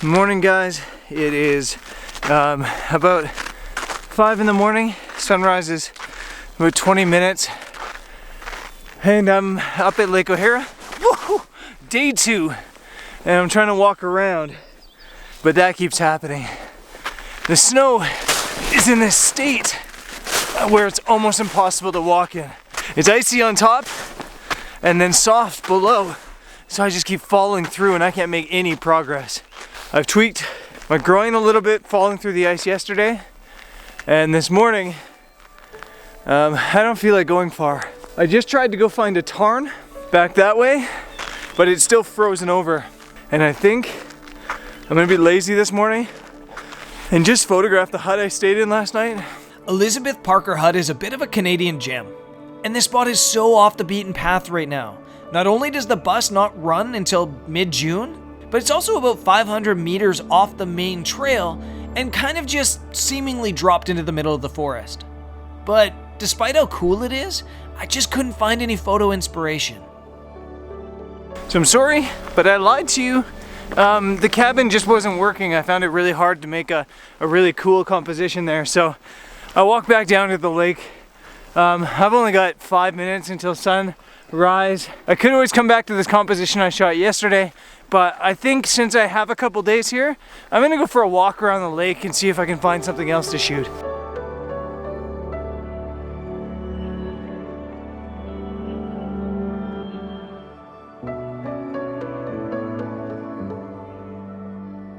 Morning, guys. It is about 5 in the morning. Sunrise is about 20 minutes. And I'm up at Lake O'Hara. Woo! Day 2. And I'm trying to walk around, but that keeps happening. The snow is in this state where it's almost impossible to walk in. It's icy on top and then soft below. So I just keep falling through and I can't make any progress. I've tweaked my groin a little bit falling through the ice yesterday, and this morning I don't feel like going far. I just tried to go find a tarn back that way, but it's still frozen over, and I think I'm gonna be lazy this morning and just photograph the hut I stayed in last night. Elizabeth Parker Hut is a bit of a Canadian gem, and this spot is so off the beaten path right now. Not only does the bus not run until mid-June, but it's also about 500 meters off the main trail and kind of just seemingly dropped into the middle of the forest. But despite how cool it is, I just couldn't find any photo inspiration. So I'm sorry, but I lied to you. The cabin just wasn't working. I found it really hard to make a really cool composition there. So I walked back down to the lake. I've only got 5 minutes until sunrise. I could always come back to this composition I shot yesterday, but I think since I have a couple days here, I'm gonna go for a walk around the lake and see if I can find something else to shoot.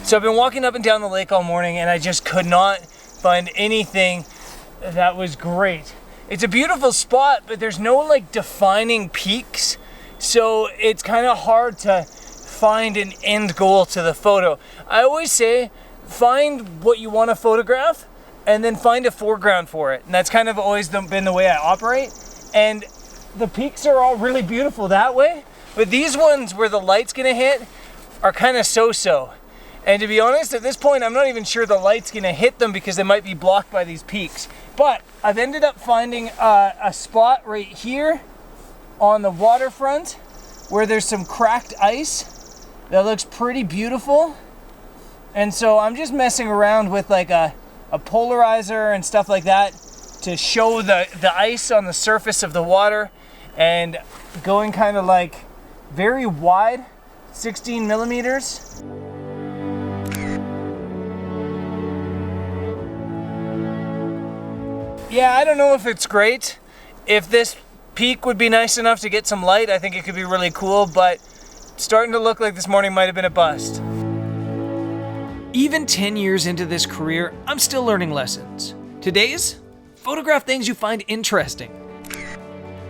So I've been walking up and down the lake all morning and I just could not find anything that was great. It's a beautiful spot, but there's no like defining peaks, so it's kind of hard to find an end goal to the photo. I always say find what you want to photograph and then find a foreground for it, and that's kind of always been the way I operate. And the peaks are all really beautiful that way, but these ones where the light's gonna hit are kind of so-so. And to be honest, at this point I'm not even sure the light's gonna hit them because they might be blocked by these peaks. But I've ended up finding a spot right here on the waterfront where there's some cracked ice that looks pretty beautiful. And so I'm just messing around with like a polarizer and stuff like that to show the ice on the surface of the water, and going kind of like very wide, 16 millimeters. Yeah, I don't know if it's great. If this peak would be nice enough to get some light, I think it could be really cool, but it's starting to look like this morning might have been a bust. Even 10 years into this career, I'm still learning lessons. Today's, photograph things you find interesting.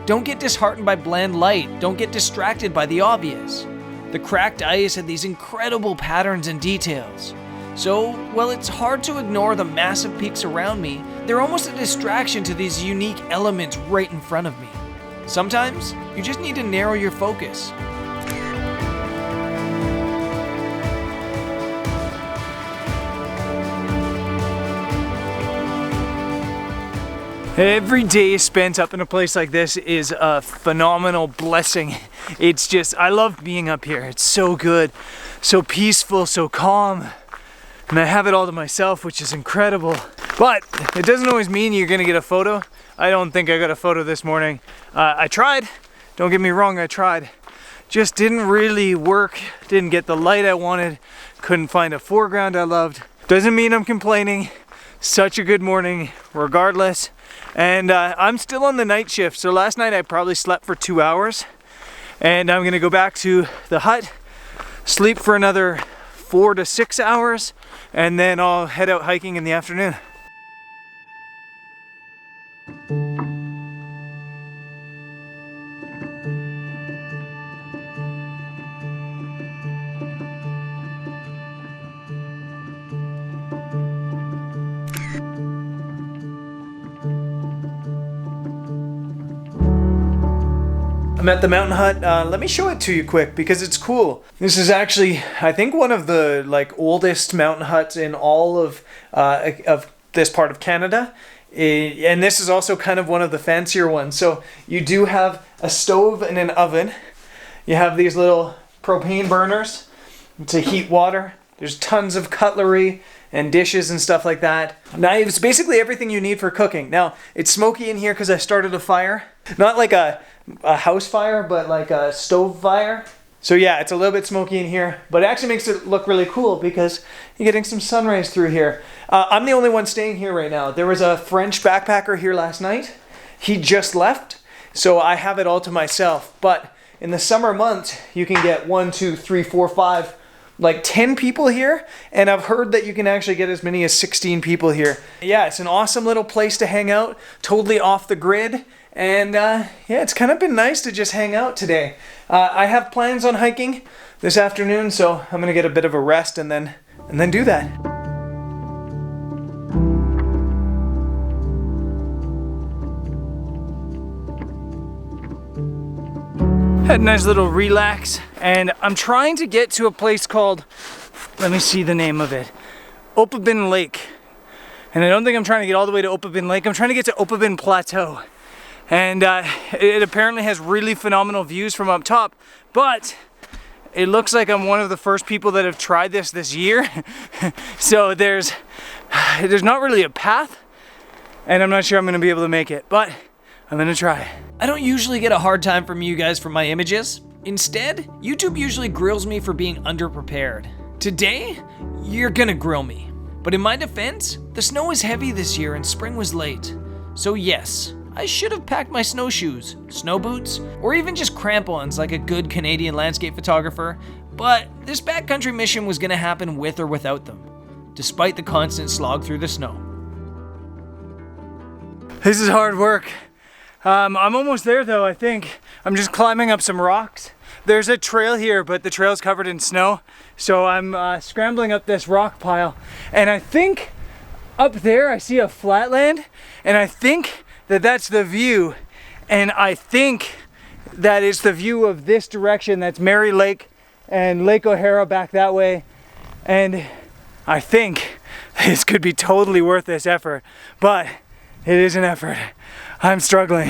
Don't get disheartened by bland light. Don't get distracted by the obvious. The cracked ice had these incredible patterns and details. So, while it's hard to ignore the massive peaks around me, they're almost a distraction to these unique elements right in front of me. Sometimes, you just need to narrow your focus. Every day spent up in a place like this is a phenomenal blessing. It's just, I love being up here. It's so good, so peaceful, so calm. And I have it all to myself, which is incredible. But it doesn't always mean you're gonna get a photo. I don't think I got a photo this morning. I tried, don't get me wrong, I tried. Just didn't really work, didn't get the light I wanted, couldn't find a foreground I loved. Doesn't mean I'm complaining. Such a good morning, regardless. And I'm still on the night shift, so last night I probably slept for 2 hours. And I'm gonna go back to the hut, sleep for another 4 to 6 hours, and then I'll head out hiking in the afternoon. I'm at the mountain hut. Let me show it to you quick because it's cool. This is actually, I think, one of the oldest mountain huts in all of this part of Canada. And this is also kind of one of the fancier ones. So you do have a stove and an oven. You have these little propane burners to heat water. There's tons of cutlery and dishes and stuff like that. Knives, basically everything you need for cooking. Now, it's smoky in here because I started a fire. Not like a house fire, but like a stove fire. So yeah, it's a little bit smoky in here, but it actually makes it look really cool because you're getting some sunrise through here. I'm the only one staying here right now. There was a French backpacker here last night. He just left, so I have it all to myself. But in the summer months, you can get 1, 2, 3, 4, 5, like 10 people here, and I've heard that you can actually get as many as 16 people here. Yeah, it's an awesome little place to hang out, totally off the grid, and yeah, it's kind of been nice to just hang out today. I have plans on hiking this afternoon, so I'm gonna get a bit of a rest and then do that. Had a nice little relax, and I'm trying to get to a place called, let me see the name of it, Opabin Lake. And I don't think I'm trying to get all the way to Opabin Lake. I'm trying to get to Opabin Plateau. And it apparently has really phenomenal views from up top, but it looks like I'm one of the first people that have tried this year. So there's not really a path, and I'm not sure I'm gonna be able to make it, but I'm gonna try. I don't usually get a hard time from you guys for my images. Instead, YouTube usually grills me for being underprepared. Today, you're gonna grill me. But in my defense, the snow is heavy this year and spring was late. So yes, I should have packed my snowshoes, snow boots, or even just crampons like a good Canadian landscape photographer, but this backcountry mission was gonna happen with or without them, despite the constant slog through the snow. This is hard work. I'm almost there though, I think. I'm just climbing up some rocks. There's a trail here, but the trail's covered in snow. So I'm scrambling up this rock pile. And I think up there I see a flatland, and I think that that's the view. And I think that is the view of this direction. That's Mary Lake and Lake O'Hara back that way. And I think this could be totally worth this effort, but it is an effort. I'm struggling.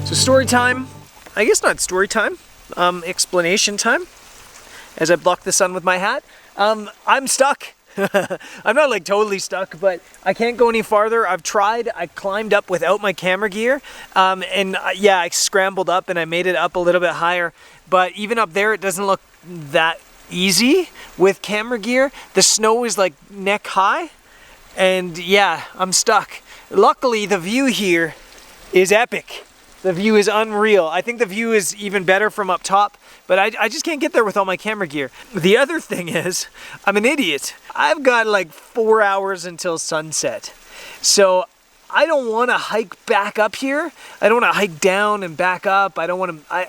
So story time, I guess not story time, explanation time, as I block the sun with my hat. I'm stuck. I'm not like totally stuck, but I can't go any farther. I've tried. I climbed up without my camera gear, and yeah, I scrambled up and I made it up a little bit higher. But even up there, it doesn't look that easy with camera gear. The snow is like neck high, and yeah, I'm stuck. Luckily, the view here is epic. The view is unreal. I think the view is even better from up top, but I just can't get there with all my camera gear. The other thing is, I'm an idiot. I've got like 4 hours until sunset. So I don't want to hike back up here. I don't want to hike down and back up. I don't want to,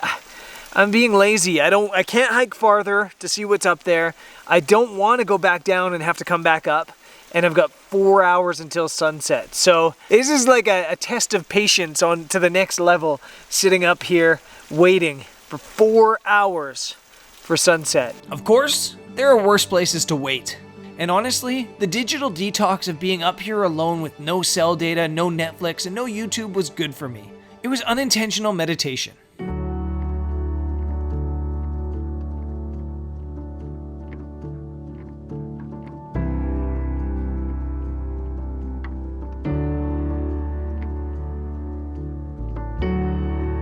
I'm being lazy. I can't hike farther to see what's up there. I don't want to go back down and have to come back up. And I've got 4 hours until sunset. So this is like a test of patience on to the next level, sitting up here waiting for 4 hours for sunset. Of course, there are worse places to wait. And honestly, the digital detox of being up here alone with no cell data, no Netflix, and no YouTube was good for me. It was unintentional meditation.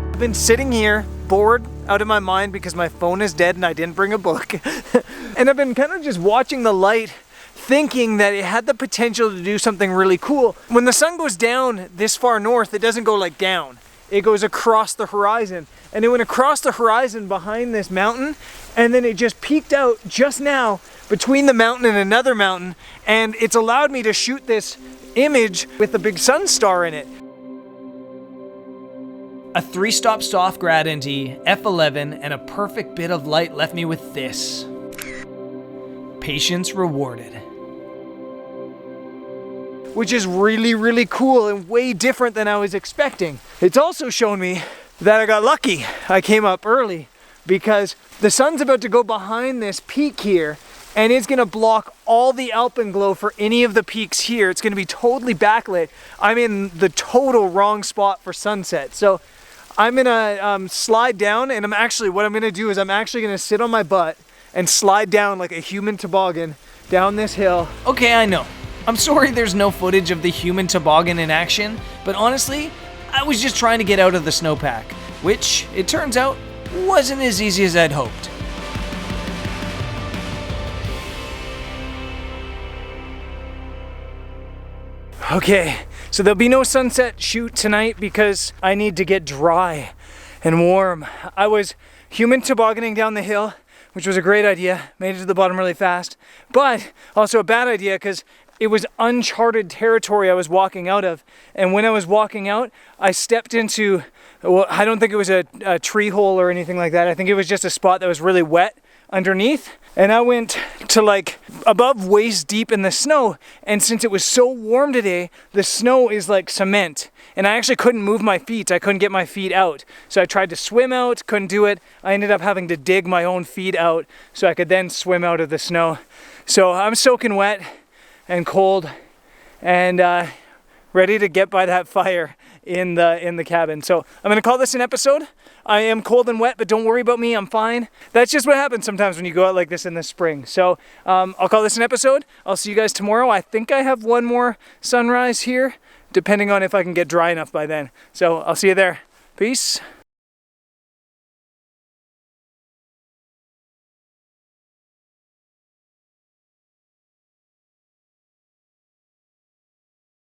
I've been sitting here, bored out of my mind because my phone is dead and I didn't bring a book. And I've been kind of just watching the light, thinking that it had the potential to do something really cool. When the sun goes down this far north, it doesn't go like down. It goes across the horizon. And it went across the horizon behind this mountain, and then it just peeked out just now between the mountain and another mountain, and it's allowed me to shoot this image with the big sun star in it. A 3-stop soft grad ND, F11, and a perfect bit of light left me with this. Patience rewarded. Which is really, really cool and way different than I was expecting. It's also shown me that I got lucky. I came up early because the sun's about to go behind this peak here, and it's gonna block all the alpenglow for any of the peaks here. It's gonna be totally backlit. I'm in the total wrong spot for sunset. So I'm gonna slide down, and what I'm gonna do is I'm actually gonna sit on my butt and slide down like a human toboggan down this hill. Okay, I know. I'm sorry there's no footage of the human toboggan in action, but honestly, I was just trying to get out of the snowpack, which, it turns out, wasn't as easy as I'd hoped. Okay, so there'll be no sunset shoot tonight because I need to get dry and warm. I was human tobogganing down the hill, which was a great idea, made it to the bottom really fast, but also a bad idea because it was uncharted territory I was walking out of. And when I was walking out, I stepped into, well, I don't think it was a tree hole or anything like that. I think it was just a spot that was really wet underneath. And I went to like above waist deep in the snow. And since it was so warm today, the snow is like cement. And I actually couldn't move my feet. I couldn't get my feet out. So I tried to swim out, couldn't do it. I ended up having to dig my own feet out so I could then swim out of the snow. So I'm soaking wet and cold and ready to get by that fire in the cabin. So I'm gonna call this an episode. I am cold and wet, but don't worry about me, I'm fine. That's just what happens sometimes when you go out like this in the spring. So I'll call this an episode. I'll see you guys tomorrow. I think I have one more sunrise here, depending on if I can get dry enough by then. So I'll see you there. Peace.